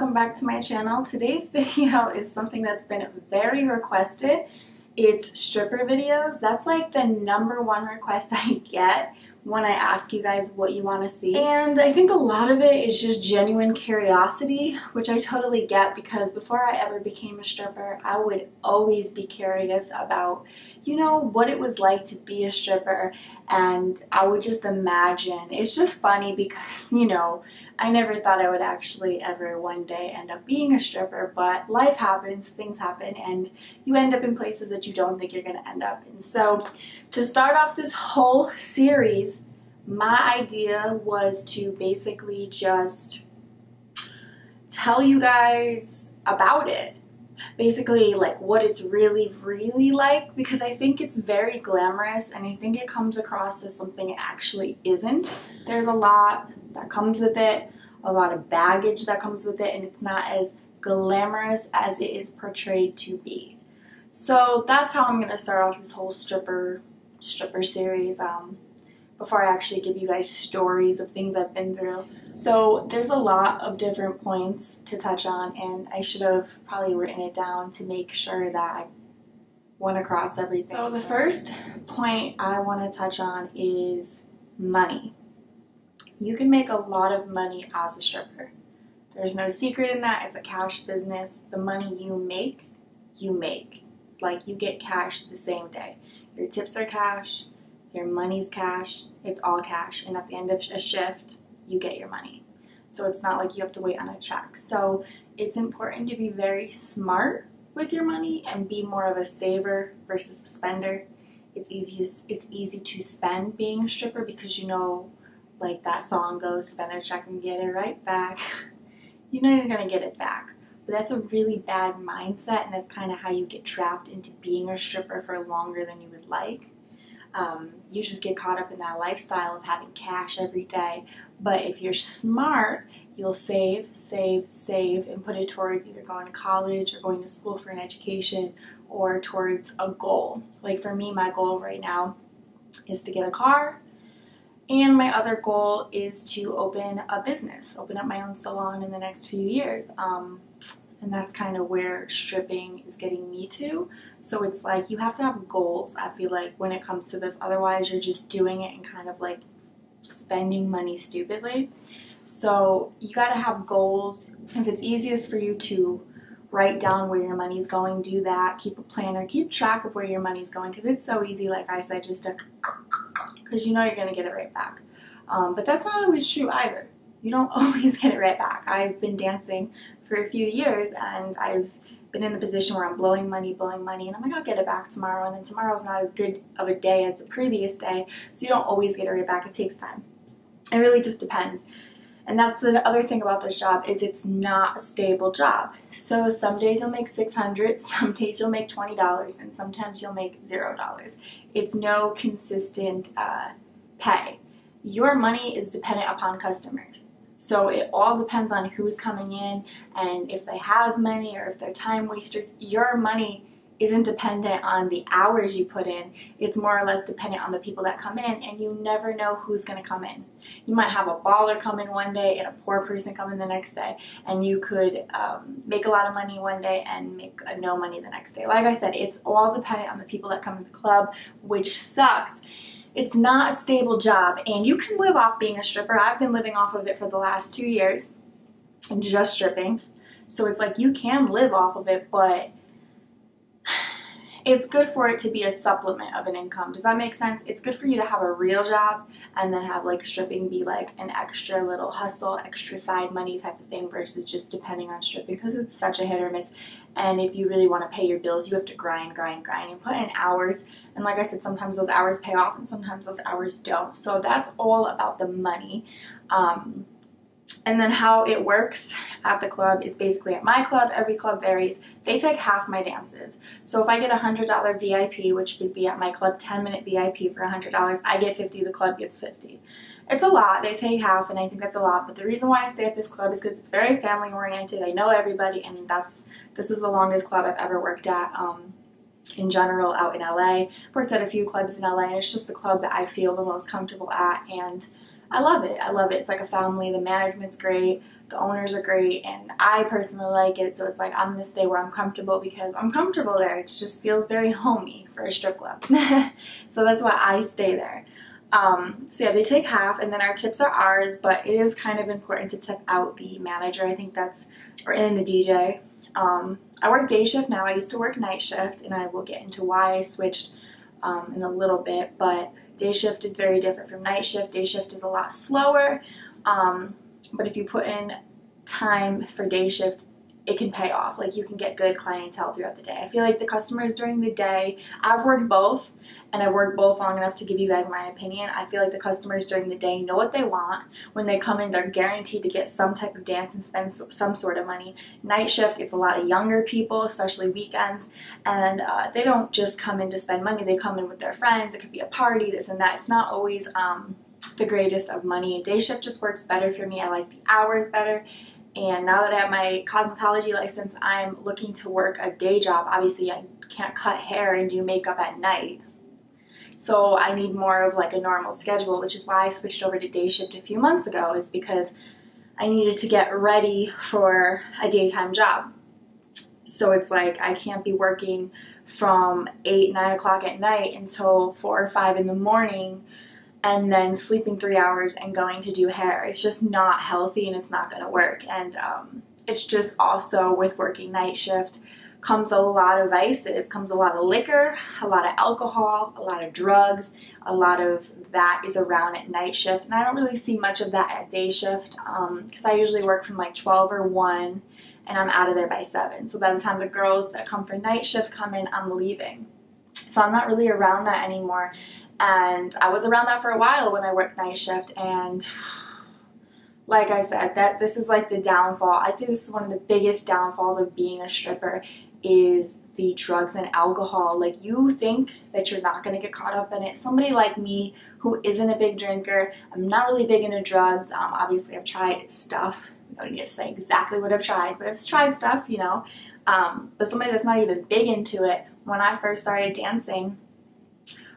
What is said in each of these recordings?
welcome back to my channel. Today's video is something that's been very requested. It's stripper videos. That's like the #1 request I get when I ask you guys what you want to see. And I think a lot of it is just genuine curiosity, which I totally get, because before I ever became a stripper, I would always be curious about, you know, what it was like to be a stripper. And I would just imagine. It's just funny because, you know, I never thought I would actually ever one day end up being a stripper, but life happens, things happen, and you end up in places that you don't think you're going to end up in. So to start off this whole series, my idea was to basically just tell you guys about it. Basically, like, what it's really like, because I think it's very glamorous and I think it comes across as something it actually isn't. There's a lot that comes with it, a lot of baggage that comes with it, and it's not as glamorous as it is portrayed to be. So that's how I'm going to start off this whole stripper series, before I actually give you guys stories of things I've been through. So there's a lot of different points to touch on, and I should have probably written it down to make sure that I went across everything. So the first point I want to touch on is money. You can make a lot of money as a stripper. There's no secret in that. It's a cash business. The money you make. Like, you get cash the same day. Your tips are cash. Your money's cash. It's all cash. And at the end of a shift, you get your money. So it's not like you have to wait on a check. So it's important to be very smart with your money and be more of a saver versus a spender. It's easy to spend being a stripper because, you know, like that song goes, spend a check and get it right back. You know you're going to get it back. But that's a really bad mindset, and that's kind of how you get trapped into being a stripper for longer than you would like. You just get caught up in that lifestyle of having cash every day. But if you're smart, you'll save, and put it towards either going to college or going to school for an education, or towards a goal. Like for me, my goal right now is to get a car. And my other goal is to open a business, open up my own salon in the next few years. And that's kind of where stripping is getting me to. So it's like you have to have goals, I feel like, when it comes to this. Otherwise, you're just doing it and kind of like spending money stupidly. So you got to have goals. If it's easiest for you to write down where your money's going, do that. Keep a planner. Keep track of where your money's going, because it's so easy, like I said, just to, because you know you're going to get it right back. But that's not always true either. You don't always get it right back. I've been dancing for a few years, and I've been in the position where I'm blowing money, and I'm like, I'll get it back tomorrow, and then tomorrow's not as good of a day as the previous day, so you don't always get it right back. It takes time. It really just depends. And that's the other thing about this job, is it's not a stable job. So some days you'll make $600, some days you'll make $20, and sometimes you'll make $0. It's no consistent pay. Your money is dependent upon customers. So it all depends on who's coming in, and if they have money or if they're time wasters. Your money isn't dependent on the hours you put in. It's more or less dependent on the people that come in, and you never know who's going to come in. You might have a baller come in one day and a poor person come in the next day, and you could make a lot of money one day and make no money the next day. Like I said, it's all dependent on the people that come to the club, which sucks. It's not a stable job, and you can live off being a stripper. I've been living off of it for the last 2 years, and just stripping. So it's like you can live off of it, but it's good for it to be a supplement of an income. Does that make sense? It's good for you to have a real job and then have like stripping be like an extra little hustle, extra side money type of thing, versus just depending on stripping, because it's such a hit or miss. And if you really want to pay your bills, you have to grind and put in hours. And like I said, sometimes those hours pay off and sometimes those hours don't. So that's all about the money. And then how it works at the club is basically, at my club, every club varies, they take half my dances. So if I get a $100 VIP, which would be at my club 10-minute VIP for $100, I get 50, the club gets 50. It's a lot. They take half, and I think that's a lot. But the reason why I stay at this club is because it's very family oriented. I know everybody, and this is the longest club I've ever worked at. In general, out in LA. I've worked at a few clubs in LA, and it's just the club that I feel the most comfortable at, and I love it. I love it. It's like a family. The management's great. The owners are great, and I personally like it, so it's like I'm going to stay where I'm comfortable because I'm comfortable there. It just feels very homey for a strip club. So that's why I stay there. So yeah, they take half, and then our tips are ours, but it is kind of important to tip out the manager. I think that's, or in the DJ. I work day shift now. I used to work night shift, and I will get into why I switched in a little bit, but day shift is very different from night shift. Day shift is a lot slower. But if you put in time for day shift, it can pay off. Like, you can get good clientele throughout the day. I feel like the customers during the day, I've worked both, and I've worked both long enough to give you guys my opinion. I feel like the customers during the day know what they want. When they come in, they're guaranteed to get some type of dance and spend some sort of money. Night shift, it's a lot of younger people, especially weekends, and they don't just come in to spend money. They come in with their friends. It could be a party, this and that. It's not always the greatest of money. Day shift just works better for me. I like the hours better. And now that I have my cosmetology license, I'm looking to work a day job. Obviously, I can't cut hair and do makeup at night. So I need more of like a normal schedule, which is why I switched over to day shift a few months ago, is because I needed to get ready for a daytime job. So it's like I can't be working from 8, 9 o'clock at night until 4 or 5 in the morning, and then sleeping 3 hours and going to do hair. It's just not healthy, and it's not going to work. And it's just also, with working night shift comes a lot of vices, comes a lot of liquor, a lot of alcohol, a lot of drugs. A lot of that is around at night shift, and I don't really see much of that at day shift because I usually work from like 12 or 1, and I'm out of there by 7. So by the time the girls that come for night shift come in, I'm leaving. So I'm not really around that anymore. And I was around that for a while when I worked night shift, and like I said, this is like the downfall. I'd say this is one of the biggest downfalls of being a stripper, is the drugs and alcohol. Like, you think that you're not going to get caught up in it. Somebody like me who isn't a big drinker, I'm not really big into drugs. Obviously I've tried stuff. I don't need to say exactly what I've tried, but I've tried stuff, you know. But somebody that's not even big into it, when I first started dancing,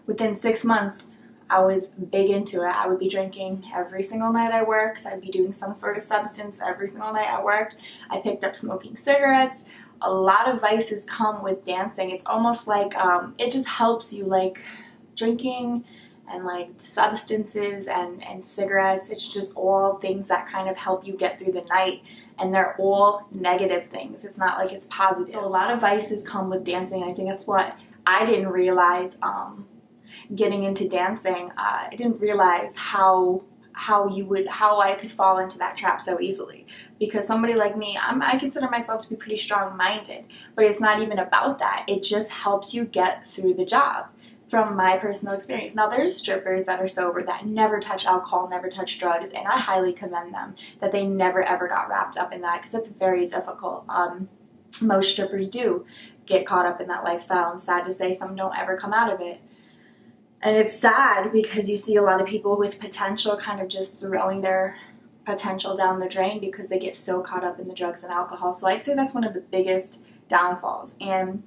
within 6 months, I was big into it. I would be drinking every single night I worked. I'd be doing some sort of substance every single night I worked. I picked up smoking cigarettes. A lot of vices come with dancing. It's almost like it just helps you, like drinking and like substances and cigarettes. It's just all things that kind of help you get through the night, and they're all negative things. It's not like it's positive. So a lot of vices come with dancing. I think that's what I didn't realize getting into dancing. I didn't realize how I could fall into that trap so easily, because somebody like me, I consider myself to be pretty strong-minded, but it's not even about that. It just helps you get through the job, from my personal experience. Now, there's strippers that are sober that never touch alcohol, never touch drugs, and I highly commend them that they never ever got wrapped up in that, because it's very difficult. Most strippers do get caught up in that lifestyle, and sad to say, some don't ever come out of it. And it's sad because you see a lot of people with potential kind of just throwing their potential down the drain because they get so caught up in the drugs and alcohol. So I'd say that's one of the biggest downfalls. And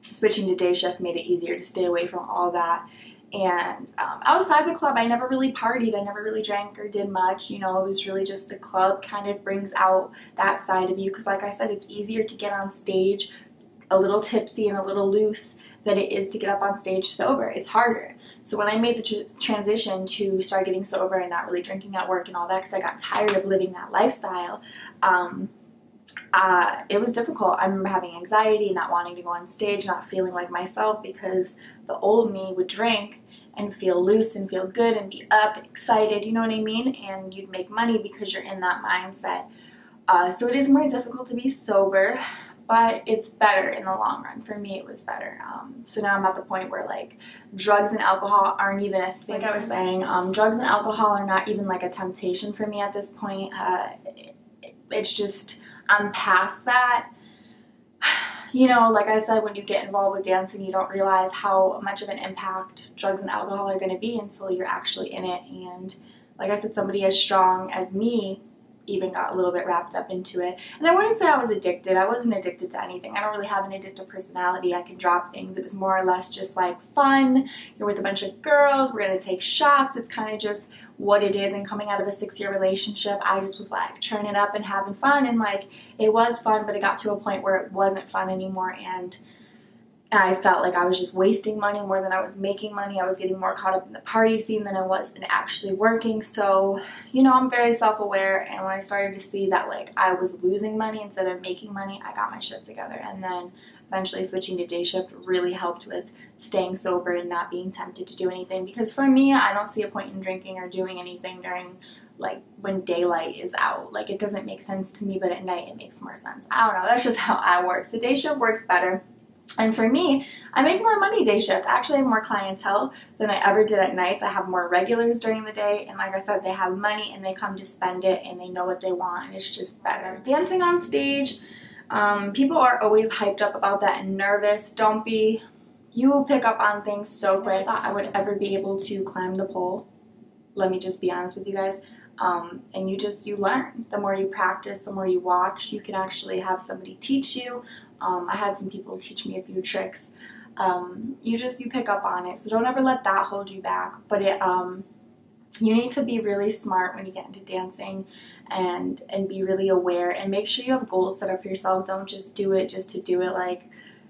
switching to day shift made it easier to stay away from all that. And outside the club, I never really partied. I never really drank or did much. You know, it was really just the club kind of brings out that side of you. Because like I said, it's easier to get on stage a little tipsy and a little loose than it is to get up on stage sober. It's harder. So when I made the transition to start getting sober and not really drinking at work and all that, because I got tired of living that lifestyle, it was difficult. I remember having anxiety, not wanting to go on stage, not feeling like myself, because the old me would drink and feel loose and feel good and be up and excited, you know what I mean? And you'd make money because you're in that mindset. So it is more difficult to be sober, but it's better in the long run. For me, it was better. So now I'm at the point where like drugs and alcohol aren't even a thing. Like I was saying, drugs and alcohol are not even like a temptation for me at this point. It's just, I'm past that. You know, like I said, when you get involved with dancing, you don't realize how much of an impact drugs and alcohol are going to be until you're actually in it. And like I said, somebody as strong as me, even got a little bit wrapped up into it. And I wouldn't say I was addicted. I wasn't addicted to anything. I don't really have an addictive personality. I can drop things. It was more or less just like fun. You're with a bunch of girls. We're going to take shots. It's kind of just what it is. And coming out of a 6-year relationship, I just was like turning up and having fun. And like it was fun, but it got to a point where it wasn't fun anymore. And I felt like I was just wasting money more than I was making money. I was getting more caught up in the party scene than I was in actually working. So, you know, I'm very self-aware. And when I started to see that like I was losing money instead of making money, I got my shit together. And then eventually switching to day shift really helped with staying sober and not being tempted to do anything. Because for me, I don't see a point in drinking or doing anything during like when daylight is out. Like it doesn't make sense to me, but at night it makes more sense. I don't know. That's just how I work. So day shift works better. And for me, I make more money day shift. I actually have more clientele than I ever did at nights. I have more regulars during the day. And like I said, they have money and they come to spend it and they know what they want. And it's just better. Dancing on stage, people are always hyped up about that and nervous. Don't be. You will pick up on things so quick. I thought I would ever be able to climb the pole. Let me just be honest with you guys. And you learn. The more you practice, the more you watch, you can actually have somebody teach you. I had some people teach me a few tricks. You pick up on it. So don't ever let that hold you back. But you need to be really smart when you get into dancing and be really aware and make sure you have goals set up for yourself. Don't just do it just to do it. Like,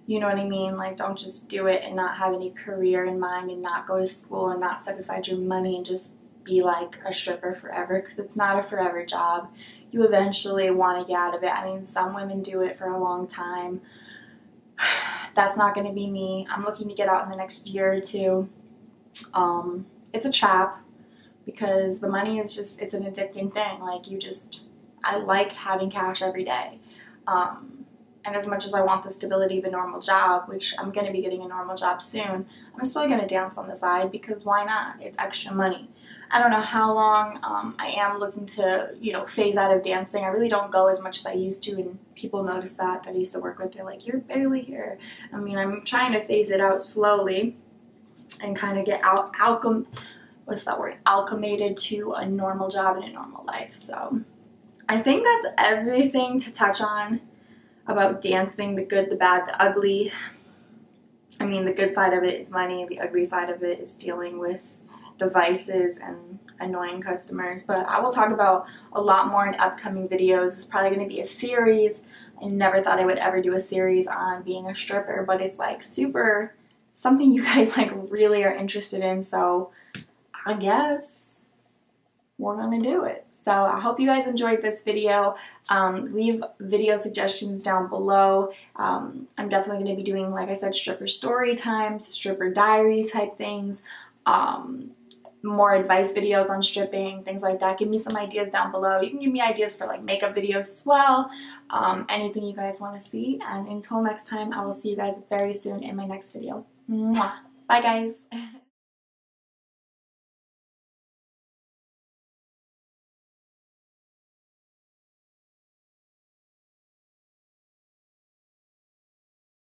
you know what I mean? Like, don't just do it and not have any career in mind and not go to school and not set aside your money and just be like a stripper forever, because it's not a forever job. You eventually want to get out of it. I mean, some women do it for a long time. That's not going to be me. I'm looking to get out in the next year or two. It's a trap because the money is just, it's an addicting thing. Like I like having cash every day. And as much as I want the stability of a normal job, which I'm going to be getting a normal job soon, I'm still going to dance on the side because why not? It's extra money. I don't know how long. I am looking to, phase out of dancing. I really don't go as much as I used to, and people notice that I used to work with. They're like, you're barely here. I mean, I'm trying to phase it out slowly and kind of get alchemated to a normal job and a normal life. So I think that's everything to touch on about dancing, the good, the bad, the ugly. I mean, the good side of it is money. The ugly side of it is dealing with the vices and annoying customers. But I will talk about a lot more in upcoming videos. It's probably going to be a series. I never thought I would ever do a series on being a stripper, but it's like super something you guys like really are interested in. So I guess we're going to do it. So I hope you guys enjoyed this video. Leave video suggestions down below. I'm definitely going to be doing, like I said, stripper story times, stripper diary type things, more advice videos on stripping, things like that. Give me some ideas down below. You can give me ideas for like makeup videos as well. Anything you guys want to see. And until next time, I will see you guys very soon in my next video. Mwah. Bye guys.